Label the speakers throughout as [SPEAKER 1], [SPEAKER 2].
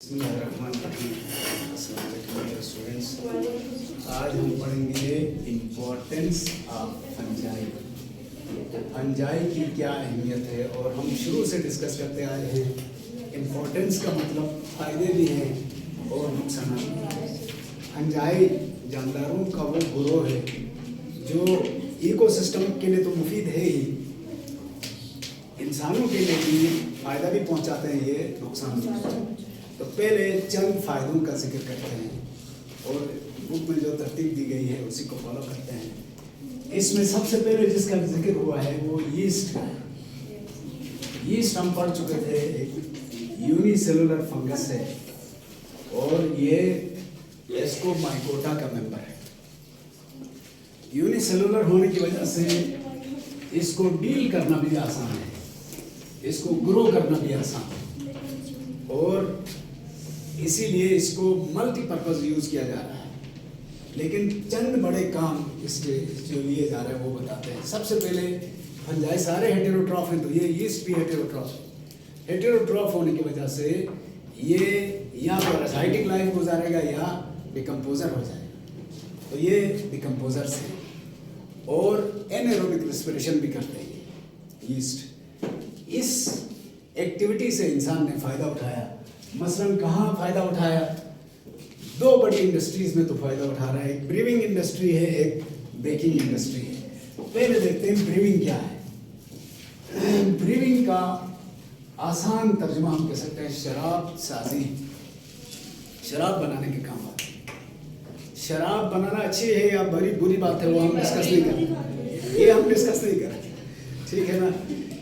[SPEAKER 1] Students, आज हम पढ़ेंगे इम्पोर्टेंस ऑफ फंजाई। फंजाई की क्या अहमियत है और हम शुरू से डिस्कस करते आए हैं। इम्पोर्टेंस का मतलब फ़ायदे भी हैं और नुकसान भी हैं। फंजाई जानदारों का वो ग्रोह है जो इकोसिस्टम के लिए तो मुफीद है ही, इंसानों के लिए भी फ़ायदा भी पहुंचाते हैं, ये नुकसान भी पहुंचाते हैं। तो पहले चंद फ़ायदों का जिक्र करते हैं और बुक में जो तरतीब दी गई है उसी को फॉलो करते हैं। इसमें सबसे पहले जिसका जिक्र हुआ है वो यीस्ट का है। यीस्ट हम पढ़ चुके थे, एक यूनिसेलुलर फंगस है और ये एस्कोमाइकोटा का मेंबर है। यूनिसेलुलर होने की वजह से इसको डील करना भी आसान है, इसको ग्रो करना भी आसान है और इसीलिए इसको मल्टीपर्पज़ यूज़ किया जा रहा है। लेकिन चंद बड़े काम इसके जो लिए जा रहे हैं वो बताते हैं। सबसे पहले फंजाई सारे हेटेरोट्रॉफ हैं, तो ये यीस्ट भी हेटेरोट्रॉफ है। हेटेरोट्रॉफ होने की वजह से ये या पैरासाइटिक लाइफ गुजारेगा या डिकम्पोजर हो जाएगा। तो ये डिकम्पोजर से और एनारोबिक रेस्पिरेशन भी करते हैं यीस्ट। इस एक्टिविटी से इंसान ने फ़ायदा उठाया। मसलन कहाँ फ़ायदा उठाया? दो बड़ी इंडस्ट्रीज़ में तो फ़ायदा उठा रहा है। एक ब्रीविंग इंडस्ट्री है, एक बेकिंग इंडस्ट्री है। पहले देखते हैं ब्रीविंग क्या है। ब्रीविंग का आसान तर्जुमा हम कह सकते हैं शराब साजी, शराब बनाने के काम आती है। शराब बनाना अच्छी है या बड़ी बुरी बात है वो हम डिस्कस नहीं करें, ये हम डिस्कस नहीं करें, ठीक है ना।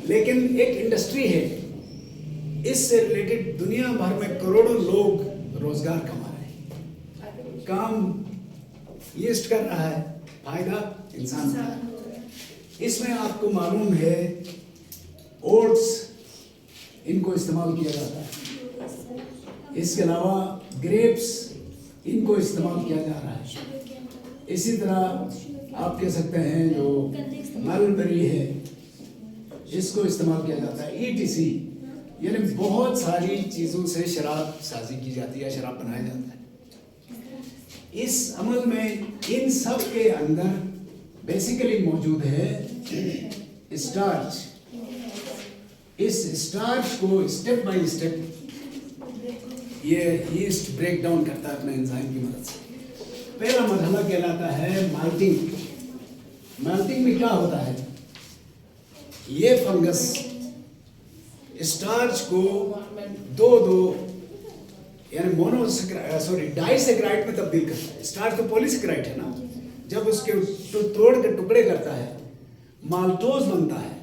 [SPEAKER 1] लेकिन एक इंडस्ट्री है, इससे रिलेटेड दुनिया भर में करोड़ों लोग रोजगार कमा रहे हैं। काम यीस्ट कर रहा है, फायदा इंसान का है। इसमें आपको मालूम है ओट्स इनको इस्तेमाल किया जाता है। इसके अलावा ग्रेप्स इनको इस्तेमाल किया जा रहा है। इसी तरह आप कह सकते हैं जो मलबेरी है इसको इस्तेमाल किया जाता है। ETC यानी बहुत सारी चीज़ों से शराब साजी की जाती है, शराब बनाया जाता है। इस अमल में इन सब के अंदर बेसिकली मौजूद है स्टार्च। इस स्टार्च को स्टेप बाय स्टेप ये यीस्ट ब्रेक डाउन करता है अपने एंजाइम की मदद से। पहला मरहला कहलाता है माल्टिंग। माल्टिंग में क्या होता है? ये फंगस स्टार्च को दो यानी डाइसेक्राइड में तब्दील करता है। स्टार्च तो पॉलीसेक्राइड है ना, जब उसके तोड़ के टुकड़े करता है माल्टोज बनता है।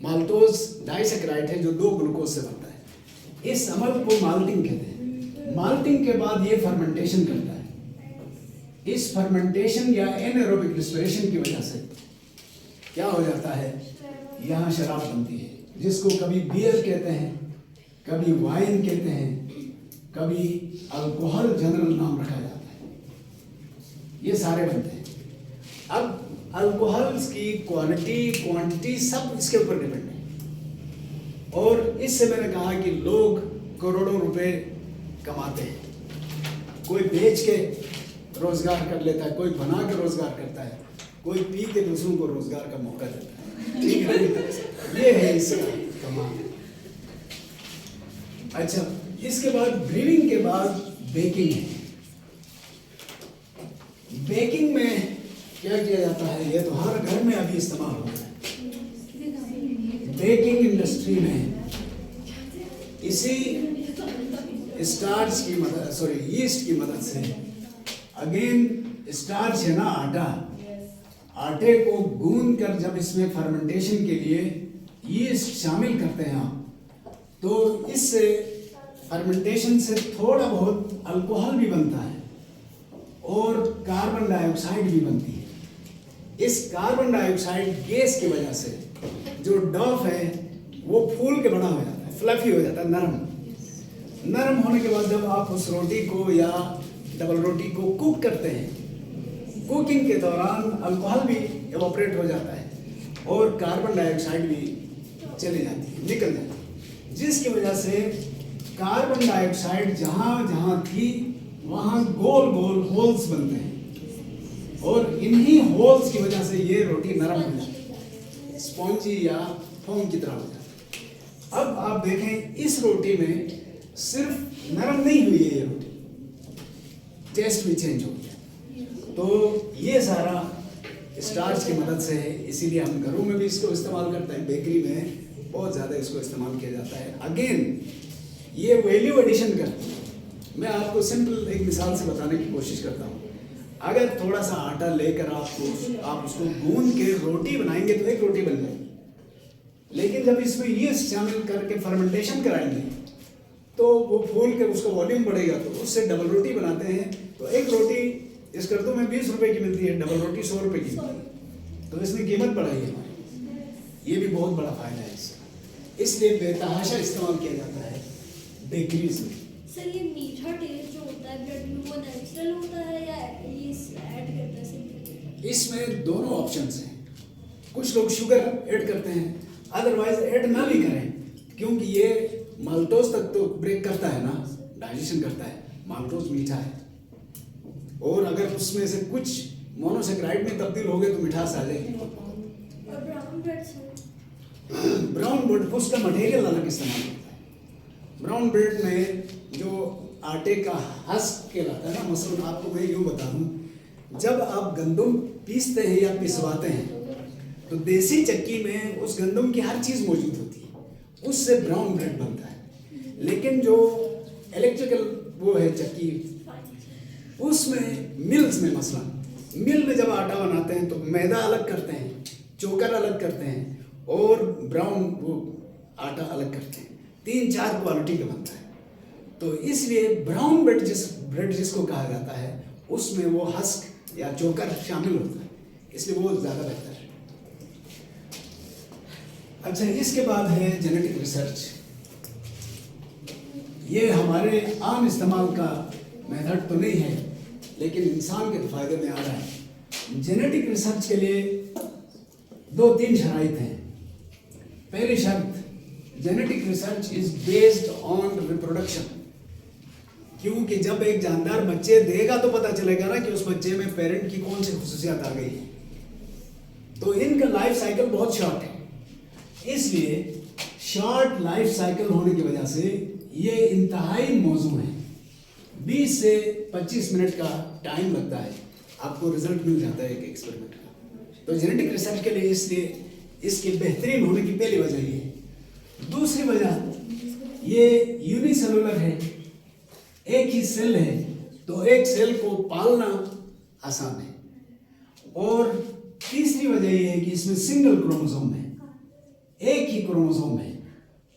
[SPEAKER 1] माल्टोज डाइसेक्राइड है जो 2 ग्लूकोज से बनता है। इस अमल को माल्टिंग कहते हैं। माल्टिंग के बाद ये फर्मेंटेशन करता है। इस फर्मेंटेशन या एनारोबिक रेस्पिरेशन की वजह से क्या हो जाता है, यहाँ शराब बनती है जिसको कभी बियर कहते हैं, कभी वाइन कहते हैं, कभी अल्कोहल जनरल नाम रखा जाता है। ये सारे बनते हैं। अब अल्कोहल्स की क्वालिटी क्वांटिटी सब इसके ऊपर डिपेंड है। और इससे मैंने कहा कि लोग करोड़ों रुपए कमाते हैं। कोई बेच के रोजगार कर लेता है, कोई बना के रोजगार करता है, कोई पी के दूसरों को रोजगार का मौका देता है। ठीक है, ये है इसका कमाल। अच्छा, इसके बाद ब्रीविंग के बाद बेकिंग है। बेकिंग में क्या किया जाता है, ये तो हर घर में अभी इस्तेमाल हो रहा है। बेकिंग इंडस्ट्री में इसी स्टार्च की मदद यीस्ट की मदद से, अगेन स्टार्च है ना आटा, आटे को गूंद कर जब इसमें फर्मेंटेशन के लिए यीस्ट शामिल करते हैं आप, तो इससे फर्मेंटेशन से थोड़ा बहुत अल्कोहल भी बनता है और कार्बन डाइऑक्साइड भी बनती है। इस कार्बन डाइऑक्साइड गैस की वजह से जो डॉफ है वो फूल के बड़ा हो जाता है, फ्लफी हो जाता है, नरम होने के बाद जब आप उस रोटी को या डबल रोटी को कुक करते हैं, कुकिंग के दौरान अल्कोहल भी एवोपरेट हो जाता है और कार्बन डाइऑक्साइड भी चली जाती है, निकल जाती है, जिसकी वजह से कार्बन डाइऑक्साइड जहां जहां थी वहां गोल गोल होल्स बनते हैं और इन्हीं होल्स की वजह से ये रोटी नरम हो जाती है, स्पॉन्जी या फोम की तरह हो जाती है। अब आप देखें इस रोटी में सिर्फ नरम नहीं हुई है ये रोटी, टेस्ट भी चेंज हो गया। तो ये सारा स्टार्च की मदद से है, इसीलिए हम घरों में भी इसको इस्तेमाल करते हैं, बेकरी में बहुत ज़्यादा इसको इस्तेमाल किया जाता है। अगेन ये वैल्यू एडिशन करती है। मैं आपको सिंपल एक मिसाल से बताने की कोशिश करता हूँ। अगर थोड़ा सा आटा लेकर आप उसको गूंद के रोटी बनाएंगे तो एक रोटी बन जाएगी, लेकिन जब इसमें यीस्ट शामिल करके फर्मेंटेशन कराएंगे तो वो फूल के उसका वॉल्यूम बढ़ेगा, तो उससे डबल रोटी बनाते हैं। तो एक रोटी इस कर्तों में 20 रुपए की मिलती है, डबल रोटी 100 रुपए की मिलती है। तो इसने कीमत बढ़ाई है हमारी, ये भी बहुत बड़ा फायदा है इसका। इसलिए बेतहाशा इस्तेमाल किया जाता है बेकरीज में।
[SPEAKER 2] सर ये मीठा टेस्ट जो होता है ब्रेड में वो नेचुरल होता है या ये ऐड करते हैं सिर्फ?
[SPEAKER 1] इसमें दोनों ऑप्शंस हैं। कुछ लोग शुगर ऐड करते हैं, अदरवाइज ऐड ना भी करें, क्योंकि ये माल्टोज तक तो ब्रेक करता है ना, डाइजेशन करता है। माल्टोज मीठा है और अगर उसमें से कुछ मोनोसेक्राइड में तब्दील हो गए तो मिठास आ जाएगी।
[SPEAKER 2] और brown bread sir?
[SPEAKER 1] Brown bread उसका मटेरियल अलग इस्तेमाल होता है। ब्राउन ब्रेड में जो आटे का हस्क कहलाता है ना, मसलन आपको मैं यूँ बता दूँ, जब आप गंदम पीसते हैं या पिसवाते हैं तो देसी चक्की में उस गंदम की हर चीज़ मौजूद होती है, उससे ब्राउन ब्रेड बनता है। लेकिन जो इलेक्ट्रिकल वो है चक्की, उसमें मिल्स में मसलन मिल में जब आटा बनाते हैं तो मैदा अलग करते हैं, चोकर अलग करते हैं और ब्राउन वो आटा अलग करते हैं, 3-4 क्वालिटी का बनता है। तो इसलिए ब्राउन ब्रेड जिसको कहा जाता है उसमें वो हस्क या चोकर शामिल होता है, इसलिए वो ज़्यादा बेहतर है। अच्छा, इसके बाद है जेनेटिक रिसर्च। ये हमारे आम इस्तेमाल का मेथड तो नहीं है, लेकिन इंसान के फायदे में आ रहा है। जेनेटिक रिसर्च के लिए 2-3 शराइत हैं। पहली शर्त, genetic research is based on reproduction, क्योंकि जब एक जानदार बच्चे देगा तो पता चलेगा ना कि उस बच्चे में पेरेंट की कौन सी खुसूसियात आ गई है। तो इनका लाइफ साइकिल बहुत शॉर्ट है, इसलिए शॉर्ट लाइफ साइकिल होने की वजह से ये इंतहाई मौजू है। 20 से 25 मिनट का टाइम लगता है, आपको रिजल्ट मिल जाता है एक एक्सपेरिमेंट का। तो जेनेटिक रिसर्च के लिए इसलिए इसकी बेहतरीन होने की पहली वजह ये है। दूसरी वजह, ये यूनिसेलुलर है, एक ही सेल है, तो एक सेल को पालना आसान है। और तीसरी वजह ये है कि इसमें सिंगल क्रोमोसोम है, एक ही क्रोमोसोम है,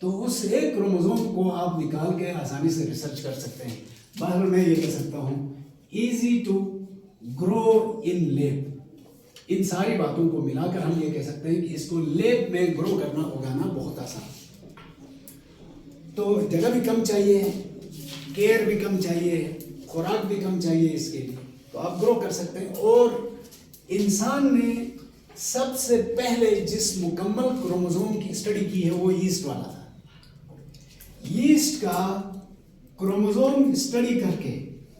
[SPEAKER 1] तो उस एक क्रोमोसोम को आप निकाल के आसानी से रिसर्च कर सकते हैं। बाहर मैं ये कह सकता हूँ, easy to grow in lab. इन सारी बातों को मिलाकर हम ये कह सकते हैं कि इसको लैब में ग्रो करना, उगाना बहुत आसान। तो जगह भी कम चाहिए, केयर भी कम चाहिए, खुराक भी कम चाहिए इसके लिए, तो आप ग्रो कर सकते हैं। और इंसान ने सबसे पहले जिस मुकम्मल क्रोमोसोम की स्टडी की है वो यीस्ट वाला था। यीस्ट का क्रोमोसोम स्टडी करके,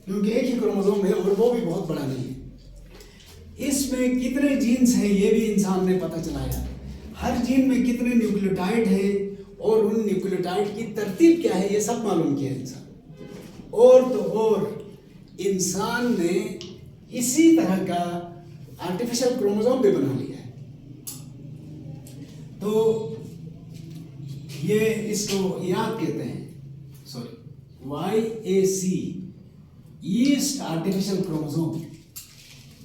[SPEAKER 1] क्योंकि एक ही क्रोमोसोम है और वो भी बहुत बड़ा नहीं है, इसमें कितने जीन्स हैं ये भी इंसान ने पता चलाया, हर जीन में कितने न्यूक्लियोटाइड हैं और उन न्यूक्लियोटाइड की तरतीब क्या है ये सब मालूम किया इंसान। और तो और इंसान ने इसी तरह का आर्टिफिशियल क्रोमोसोम भी बना लिया है। तो ये इसको याद कहते हैं, sorry YAC, yeast artificial chromosome.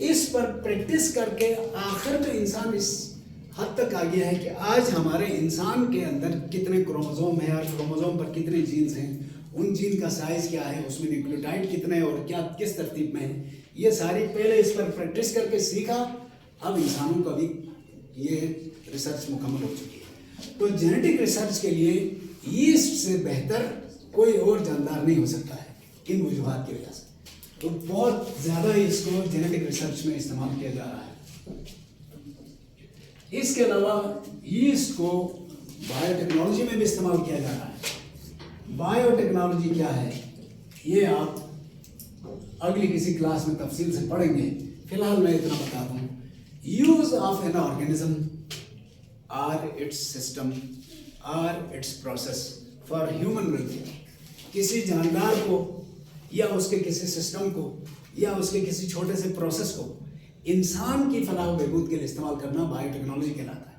[SPEAKER 1] इस पर प्रैक्टिस करके आखिर में इंसान इस हद तक आ गया है कि आज हमारे इंसान के अंदर कितने क्रोमोसोम हैं और क्रोमोसोम पर कितने जीन्स हैं, उन जीन का साइज क्या है, उसमें न्यूक्लियोटाइड कितने हैं और क्या किस तरतीब में है, ये सारी पहले इस पर प्रैक्टिस करके सीखा। अब इंसानों का भी ये रिसर्च मुकम्मल हो चुकी है। तो जेनेटिक रिसर्च के लिए यीस्ट से बेहतर कोई और जानदार नहीं हो सकता है इन वजूहात की वजह से। तो बहुत ज़्यादा इसको जेनेटिक रिसर्च में इस्तेमाल किया जा रहा है। इसके अलावा यीस्ट को बायोटेक्नोलॉजी में भी इस्तेमाल किया जा रहा है। बायोटेक्नोलॉजी क्या है ये आप अगली किसी क्लास में तफसील से पढ़ेंगे। फिलहाल मैं इतना बता दूं, use of an organism or its system or its process for human welfare. किसी जानदार को या उसके किसी सिस्टम को या उसके किसी छोटे से प्रोसेस को इंसान की फलाह व बहबूद के लिए इस्तेमाल करना बायोटेक्नोलॉजी कहलाता है।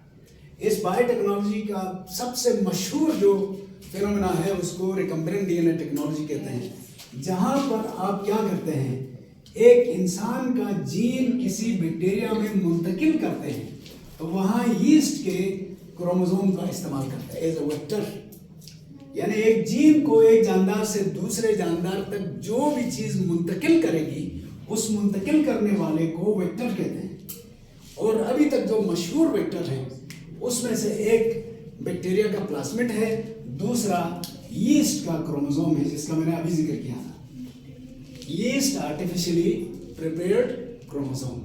[SPEAKER 1] इस बायोटेक्नोलॉजी का सबसे मशहूर जो फिनोमेना है उसको रिकम्बिनेंट डीएनए टेक्नोलॉजी कहते हैं, जहाँ पर आप क्या करते हैं, एक इंसान का जीन किसी बैक्टीरिया में मुंतकिल करते हैं, तो वहाँ यीस्ट के क्रोमोसोम का इस्तेमाल करते हैं एज अ वेक्टर। यानी एक जीन को एक जानदार से दूसरे जानदार तक जो भी चीज़ मुंतकिल करेगी उस मुंतकिल करने वाले को वेक्टर कहते हैं। और अभी तक जो मशहूर वेक्टर हैं उसमें से एक बैक्टीरिया का प्लाज्मिड है, दूसरा यीस्ट का क्रोमोसोम है जिसका मैंने अभी जिक्र किया था। यीस्ट आर्टिफिशियली प्रिपेयर्ड क्रोमोसोम,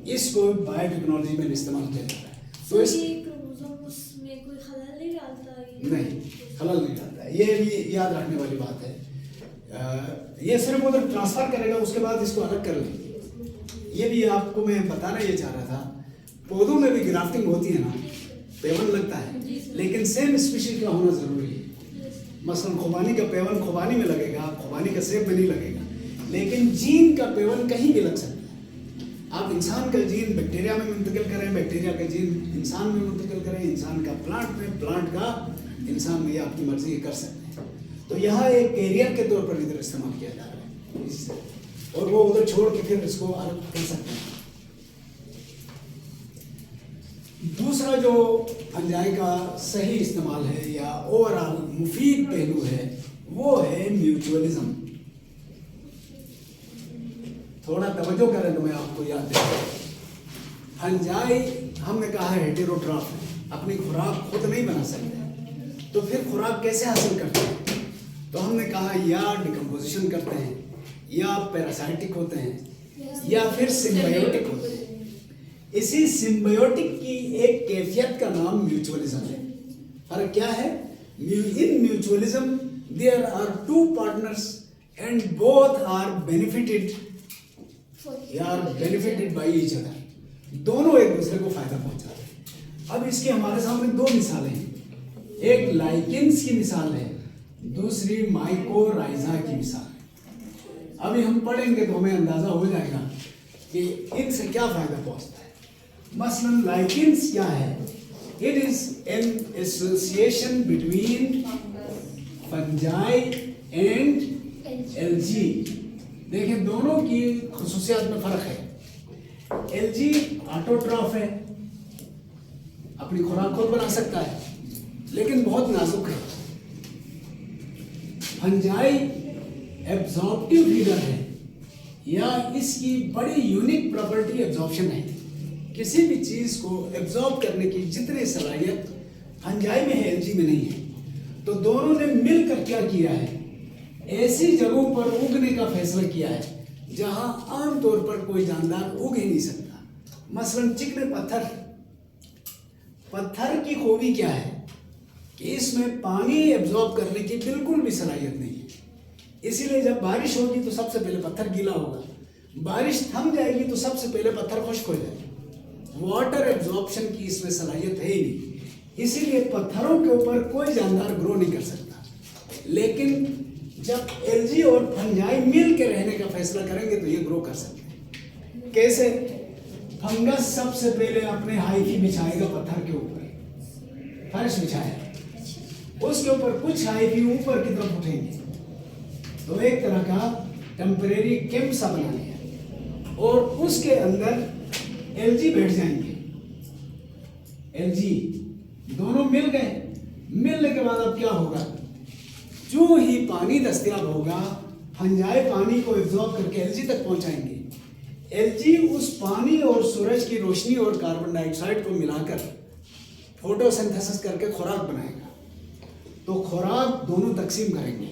[SPEAKER 1] इसको बायोटेक्नोलॉजी में इस्तेमाल किया जाता है। तो इस
[SPEAKER 2] क्रोमोसोम उसमें कोई खलल नहीं डालता है?
[SPEAKER 1] नहीं, खलल नहीं डालता है, ये भी याद रखने वाली बात है। ये सिर्फ उधर ट्रांसफर करेगा, उसके बाद इसको अलग कर लेंगे। ये भी आपको मैं बताना ये चाह रहा था, पौधों में भी ग्राफ्टिंग होती है ना, पेवन लगता है, लेकिन सेम स्पीशीज का होना जरूरी है। मसलन खुबानी का पेवन खुबानी में लगेगा, खुबानी का सेब में नहीं लगेगा, लेकिन जीन का पेवन कहीं भी लग सकता है। आप इंसान का जीन बैक्टीरिया में मुंतकिल करें, बैक्टीरिया का जीन इंसान में मुंतकिल करें, इंसान का प्लांट में, प्लांट का इंसान में, ये आपकी मर्जी कर सकते हैं। तो यहाँ एक कैरियर के तौर पर इधर इस्तेमाल किया जा रहा है इससे, और वो उधर छोड़ के फिर इसको अलग कर सकते हैं। दूसरा जो फंजाई का सही इस्तेमाल है या ओवरऑल मुफीद पहलू है वो है म्यूचुअलिज्म। थोड़ा तवज्जो करें तो मैं आपको याद दिलाऊं, फंजाई हमने कहा है हेटेरोट्रॉफ है, अपनी खुराक खुद नहीं बना सकते, तो फिर खुराक कैसे हासिल करते हैं? तो हमने कहा या डिकम्पोजिशन करते हैं, या पैरासाइटिक होते हैं, या फिर सिम्बायोटिक होते हैं। इसी सिम्बायोटिक की एक कैफियत का नाम म्यूचुअलिज्म है। फर्क क्या है? In mutualism there are two partners and both are benefited by each other. दोनों एक दूसरे को फायदा पहुंचाते हैं। अब इसके हमारे सामने दो मिसालें हैं, एक लाइकेंस की मिसाल है, दूसरी माइकोराइजा की मिसाल है। अभी हम पढ़ेंगे तो हमें अंदाजा हो जाएगा कि इनसे क्या फायदा पहुंचता है। मसलन लाइकेंस क्या है? It is an association between fungi and algae. देखिए दोनों की खुसूसियात में फर्क है। एल्गी ऑटोट्रॉफ है, अपनी खुराक खुद बना सकता है, लेकिन बहुत नाजुक है। फंजाई एब्जॉर्प्टिव फीडर है, या इसकी बड़ी यूनिक प्रॉपर्टी एब्जॉर्प्शन है। किसी भी चीज को एब्जॉर्ब करने की जितनी सलाहियत फंजाई में है, एल्गी में नहीं है। तो दोनों ने मिलकर क्या किया है, ऐसी जगहों पर उगने का फैसला किया है जहां आमतौर पर कोई जानदार उग ही नहीं सकता। मसलन चिकने पत्थर की खूबी क्या है कि इसमें पानी एब्जॉर्ब करने की बिल्कुल भी सलाहियत नहीं है। इसीलिए जब बारिश होगी तो सबसे पहले पत्थर गीला होगा, बारिश थम जाएगी तो सबसे पहले पत्थर खुश्क हो जाएगा। वाटर एब्जॉर्प्शन की इसमें सलाहियत है ही नहीं, इसीलिए पत्थरों के ऊपर कोई जानदार ग्रो नहीं कर सकता। लेकिन जब एल्गी और फंजाई मिल के रहने का फैसला करेंगे तो ये ग्रो कर सकते हैं। कैसे? फंगस सबसे पहले अपने हाइफी बिछाएगा पत्थर के ऊपर, फर्श बिछाएगा, उसके ऊपर कुछ हाइफी ऊपर की तरफ उठेंगे, तो एक तरह का टेम्परेरी कैंप सा बना लिया, और उसके अंदर एल्गी बैठ जाएंगे। एल्गी दोनों मिल गए, मिलने के बाद अब क्या होगा, जो ही पानी दस्तयाब होगा फंजाई पानी को एब्जॉर्ब करके एल्गी तक पहुंचाएंगे। एल्गी उस पानी और सूरज की रोशनी और कार्बन डाइऑक्साइड को मिलाकर फोटोसिंथेसिस करके खुराक बनाएगा। तो खुराक दोनों तकसीम करेंगे,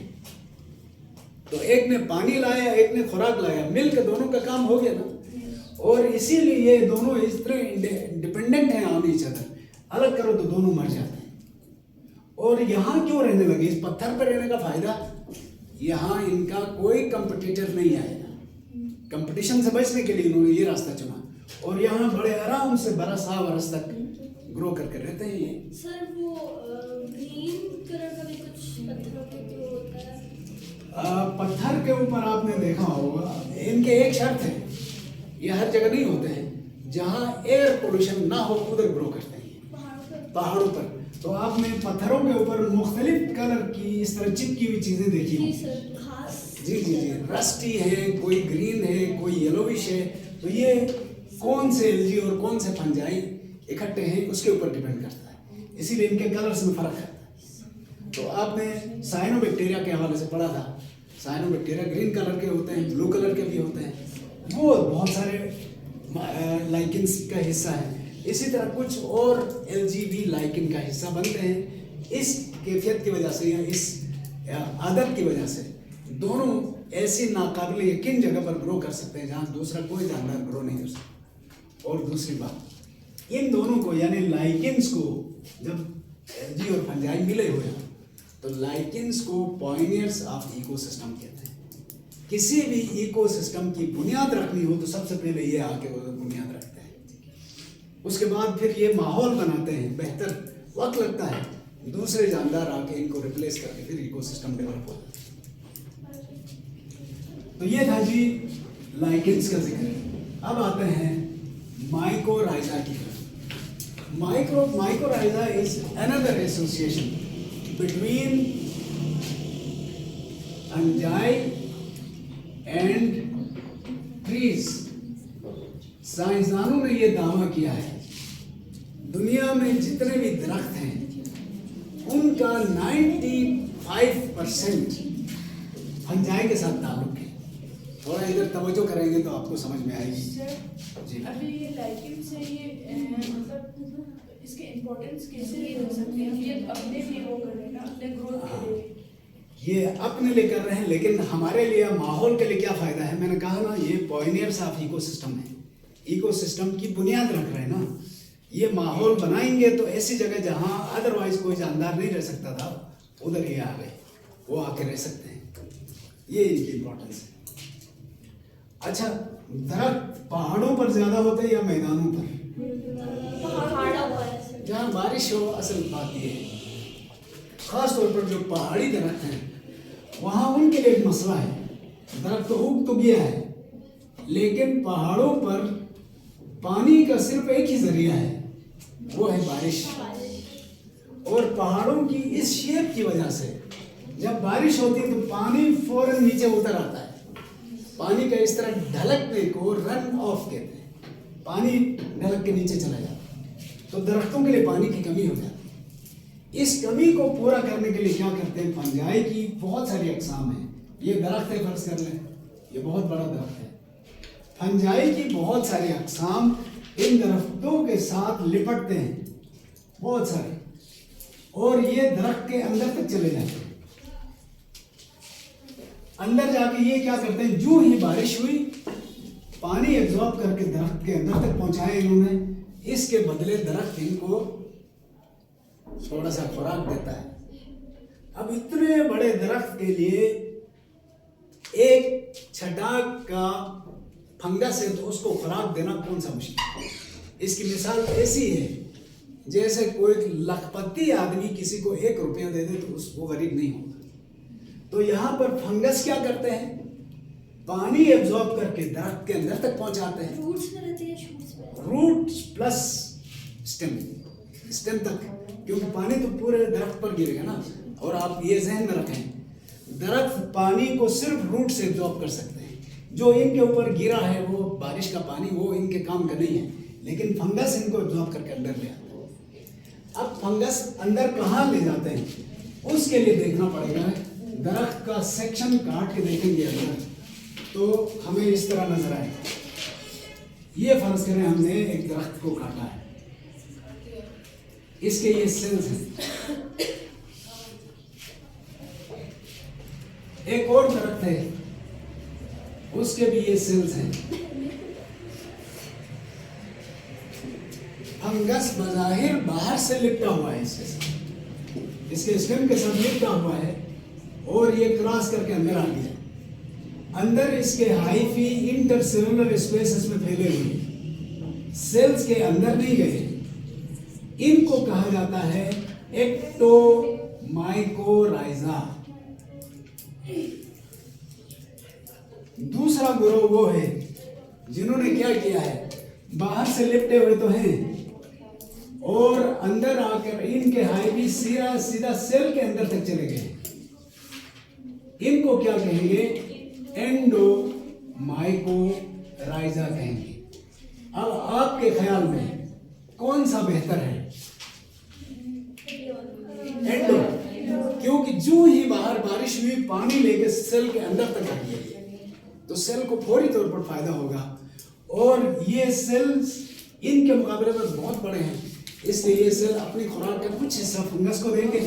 [SPEAKER 1] तो एक ने पानी लाया, एक ने खुराक लाया, मिलकर दोनों का काम हो गया ना। और इसीलिए ये दोनों इस तरह डिपेंडेंट हैं ऑन ईच अदर। अलग करो तो दोनों मर जाते हैं। और यहाँ क्यों रहने लगे? इस पत्थर पर रहने का फायदा, यहाँ इनका कोई कंपटीटर नहीं आएगा। कंपटीशन से बचने के लिए इन्होंने ये रास्ता चुना और यहाँ बड़े आराम से बरस तक ग्रो करके रहते हैं ये।
[SPEAKER 2] सर वो ग्रीन कलर का भी कुछ पत्थरों पे ग्रो होता है।
[SPEAKER 1] पत्थर के ऊपर आपने देखा होगा, इनके एक शर्त है, ये हर जगह नहीं होते हैं। जहाँ एयर पोल्यूशन ना हो उधर ग्रो करते हैं, पहाड़ों पर। तो आपने पत्थरों के ऊपर मुख्तलिफ कलर की इस तरह चिपकी हुई चीजें देखी
[SPEAKER 2] जी
[SPEAKER 1] होंगी।
[SPEAKER 2] सर, घास।
[SPEAKER 1] जी जी जी, रस्टी है, कोई ग्रीन है, कोई येलोविश है। तो ये कौन से एल्गी और कौन से फंजाई इकट्ठे हैं उसके ऊपर डिपेंड करता है, इसीलिए इनके कलर्स में फर्क है। तो आपने साइनोबैक्टीरिया के हवाले से पढ़ा था, साइनोबैक्टीरिया ग्रीन कलर के होते हैं, ब्लू कलर के भी होते हैं, वो बहुत सारे लाइकेंस का हिस्सा है। इसी तरह कुछ और एल्गी भी लाइकेन का हिस्सा बनते हैं। इस कैफियत की वजह से या इस आदत की वजह से दोनों ऐसी नाकाबिल यकीन जगह पर ग्रो कर सकते हैं जहाँ दूसरा कोई जानवर ग्रो नहीं कर सकता। और दूसरी बात, इन दोनों को यानी लाइकेंस को जब एल्गी और फंजाई मिले हुए हैं तो लाइकेंस को पॉइनियर्स ऑफ इकोसिस्टम कहते हैं। किसी भी इकोसिस्टम की बुनियाद रखनी हो तो सबसे पहले ये आके बुनियाद रखते हैं, उसके बाद फिर ये माहौल बनाते हैं। बेहतर वक्त लगता है, दूसरे जानदार आके इनको रिप्लेस करके फिर इकोसिस्टम डेवलप होता है। तो ये था जी लाइकेंस का जिक्र। अब आते हैं माइकोराइजा की तरफ। Mycorrhiza is another association between fungi and trees. साइंसदानों ने यह दावा किया है दुनिया में जितने भी दरख्त हैं उनका 95% फंजाई के साथ ताल्लुक है। थोड़ा इधर तवज्जो करेंगे तो आपको समझ में आएगी। जी,
[SPEAKER 3] अभी ये लाइकेन से ये मतलब इसके इम्पोर्टेंस कैसे ले सकते हैं? ये अपने लिए वो कर रहे हैं ना, अपने ग्रोथ के लिए।
[SPEAKER 1] ये अपने लिए कर रहे हैं, लेकिन हमारे लिए माहौल के लिए क्या फायदा है? मैंने कहा ना, ये पॉइनियर्स ऑफ इकोसिस्टम है, इकोसिस्टम की बुनियाद रख रहे हैं ना। ये माहौल बनाएंगे तो ऐसी जगह जहाँ अदरवाइज कोई जानदार नहीं रह सकता था उधर ये आ गए, वो आके रह सकते हैं। ये इनकी इम्पोर्टेंस है। अच्छा, दरख्त पहाड़ों पर ज्यादा होते हैं या मैदानों पर?
[SPEAKER 2] पहाड़ा हुआ है सर।
[SPEAKER 1] जहाँ बारिश हो, असल बात ये है, खास तौर पर जो पहाड़ी दरख्त हैं वहाँ उनके लिए एक मसला है। दरख्त तो उग तो गया है, लेकिन पहाड़ों पर पानी का सिर्फ एक ही जरिया है, वो है बारिश। और पहाड़ों की इस शेप की वजह से जब बारिश होती है तो पानी फौरन नीचे उतर आता है। पानी का इस तरह ढलकने को रन ऑफ कहते हैं, पानी ढलक के नीचे चला जाता है। तो दरख्तों के लिए पानी की कमी हो जाती है। इस कमी को पूरा करने के लिए क्या करते हैं? फंजाई की बहुत सारी अकसाम है। ये दरख्त है, फर्ज कर लें, ये बहुत बड़ा दरख्त है। फंजाई की बहुत सारी अकसाम इन दरख्तों के साथ लिपटते हैं, बहुत सारे, और ये दरख्त के अंदर तक चले जाते हैं। अंदर जाके ये क्या करते हैं? जो ही बारिश हुई, पानी एब्जॉर्ब करके दरख्त के अंदर तक पहुंचाया इन्होंने। इसके बदले दरख्त इनको थोड़ा सा खुराक देता है। अब इतने बड़े दरख्त के लिए एक छटाक का फंगस है तो उसको खुराक देना कौन सा मुश्किल है? इसकी मिसाल ऐसी है जैसे कोई लखपति आदमी किसी को 1 रुपया दे दे तो वो गरीब नहीं होगा। तो यहाँ पर फंगस क्या करते हैं? पानी एब्जॉर्ब करके दरख्त के अंदर तक पहुंचाते हैं।
[SPEAKER 2] रूट्स में रहती है, शूट्स में।
[SPEAKER 1] रूट्स प्लस स्टेम तक, क्योंकि पानी तो पूरे दरख्त पर गिरेगा ना। और आप ये जहन में रखें, दरख्त पानी को सिर्फ रूट से एब्जॉर्ब कर सकते हैं। जो इनके ऊपर गिरा है वो बारिश का पानी, वो इनके काम का नहीं है, लेकिन फंगस इनको एब्जॉर्ब करके अंदर ले आता है। अब फंगस अंदर कहाँ ले जाते हैं उसके लिए देखना पड़ेगा। दरख्त का सेक्शन काट के देखेंगे अंदर तो हमें इस तरह नजर आएगा। ये फर्ज करें हमने एक दरख्त को काटा है, इसके ये सेल्स हैं। एक और दरख्त है, उसके भी ये सेल्स हैं। फंगस बज़ाहिर बाहर से लिपटा हुआ है इसके साथ, इसके स्टेम के साथ लिपटा हुआ है और ये क्रॉस करके अंदर आ गया। अंदर इसके हाइफी इंटरसेलुलर स्पेसेस में फैले हुए, सेल्स के अंदर नहीं गए। इनको कहा जाता है एक्टोमाइकोराइजा। दूसरा ग्रोह वो है जिन्होंने क्या किया है, बाहर से लिपटे हुए तो हैं और अंदर आकर इनके हाइफी सीधा सेल के अंदर तक चले गए। इनको क्या कहेंगे, एंडोमाइकोराइजा कहेंगे। अब आपके ख्याल में कौन सा बेहतर है? एंडो, क्योंकि जो ही बाहर बारिश हुई पानी लेके सेल के अंदर तक आ गई तो सेल को फौरी तौर पर फायदा होगा। और ये सेल्स इनके मुकाबले में बहुत बड़े हैं, इसलिए ये सेल अपनी खुराक का कुछ हिस्सा फंगस को देंगे,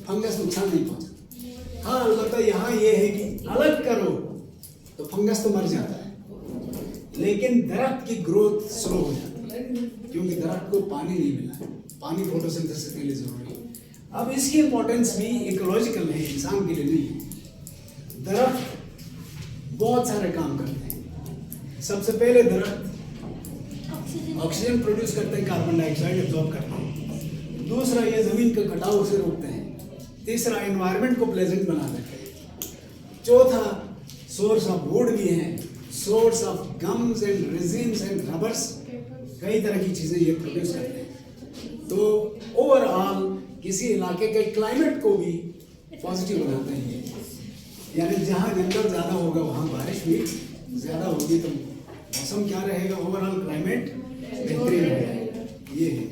[SPEAKER 1] फंगस नुकसान नहीं पहुंचा। हाँ, अलबत्ता यहाँ ये है कि अलग करो तो फंगस तो मर जाता है, लेकिन दरख्त की ग्रोथ स्लो हो जाती है क्योंकि दरख्त को पानी नहीं मिला है। पानी फोटोसिंथेसिस के लिए जरूरी है। अब इसकी इंपॉर्टेंस भी इकोलॉजिकल है, इंसान के लिए नहीं है। दरख्त बहुत सारे काम करते हैं। सबसे पहले दरख्त ऑक्सीजन प्रोड्यूस करते हैं, कार्बन डाइऑक्साइड एब्जॉर्ब करते हैं। दूसरा, ये जमीन के कटाव से रोकते हैं। तीसरा, एनवायरनमेंट को प्लेजेंट बना देते हैं। चौथा, सोर्स ऑफ वुड भी है, source of gums and resins and rubbers, कई तरह की चीजें ये प्रोड्यूस करते हैं। तो ओवरऑल किसी इलाके के क्लाइमेट को भी पॉजिटिव बनाते हैं ये। यानी जहाँ जंगल ज़्यादा होगा वहाँ बारिश भी ज़्यादा होगी तो मौसम क्या रहेगा, ओवरऑल क्लाइमेट बेहतरीन रहेगा। ये है।